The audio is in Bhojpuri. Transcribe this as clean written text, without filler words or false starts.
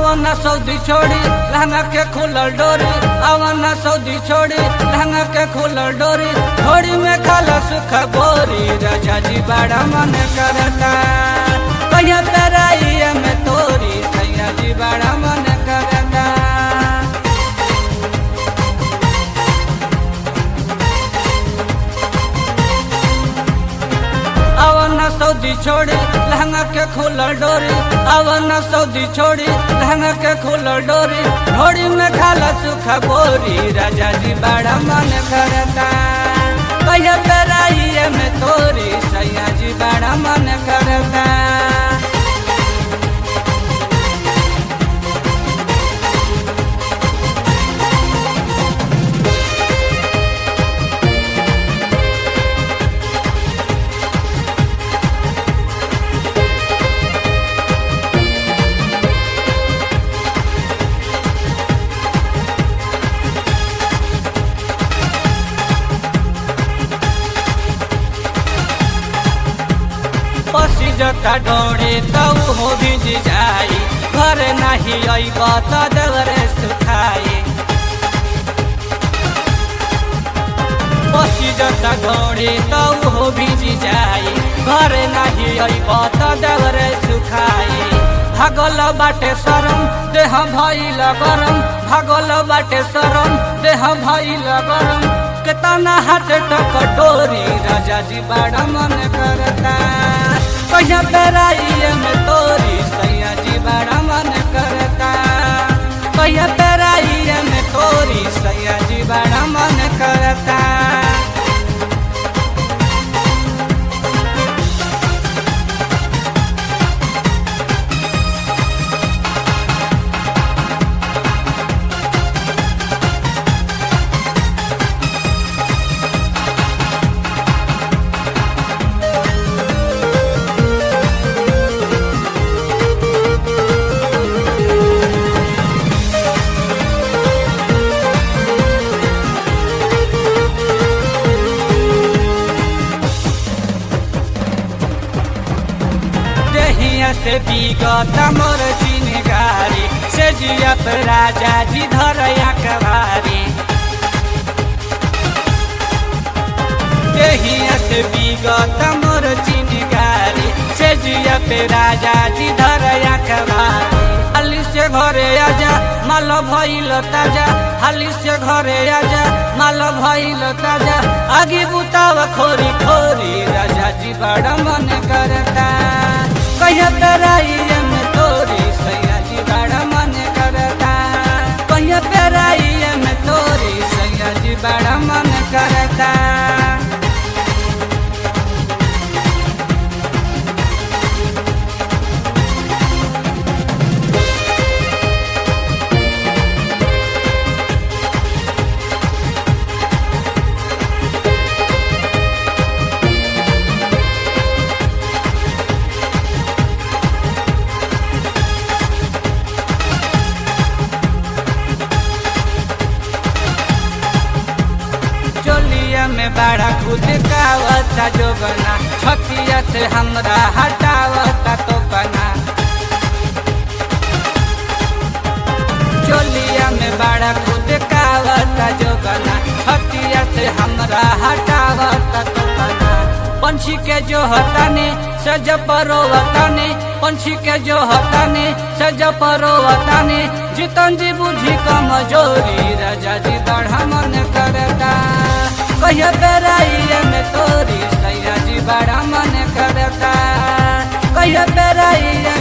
आवना सऊदी छोड़ी लहंगा के खुलल डोरी, आवना सऊदी छोड़ी लहंगा के खुलल डोरी, थोड़ी में खाला सुख बोरी। राजा जी बड़ा मन करता कहिया पेराइया में तोरी, सैया जी बड़ा मन करता। आवना सऊदी छोड़ी लहंगा के खुलल डोरी, आवना सऊदी छोड़ी लहंगा के खुलल डोरी, थोड़ी में खाला सुख बोरी। राजा जी बड़ा मन करता कहिया पेराइया में तोरी, सैया जी बड़ा मन करता। पसी जता डोरे तऊ हो भिज जाई, घर नहीं अइब त देवरे सुखाई। पसी जता डोरे तऊ हो भिज जाई, घर नहीं अइब त देवरे सुखाई। भागल बाटे शरम देह भइल गरम, भागल बाटे शरम देह भइल गरम, केतना हाथ टकटोरी। राजा जी बड़ा मन करता कहिया पेराइया में तोरी, सैया जी बड़ा मन करता कहिया पेराइया में तोरी, सैया जी बड़ा मन करता। से बीगत मोर चिनगारी, से जिया पे राजा जी धरया कवारी। देहिया से बीगत मोर चिनगारी, से जिया पे राजा जी धरया कवारी। हाली से घरे आजा माल भइल ताजा, हाली से घरे आजा माल भइल ताजा, आगे बुताव खोरी खोरी। राजा जी बड़ा मन करता कहिया पेराइया में तोरी, सैया जी बड़ा मन करता कहिया पेराइया में तोरी, सैया जी बड़ा मन करता। में बड़ा खुद कावता जोगना, छतिया से हमरा हटावता तो बना। चोलिया में बड़ा खुद कावता जोगना, छतिया से हमरा हटावता तो बना। पंछी के जो हताने सज परोवताने, पंछी के जो हताने सज परोवताने, जितन जी बुझी कमजोरी। राजा जी बड़ा मन करता कहिया पेराइया में तोरी, सैया जी बड़ा मन करता कहिया पेराइया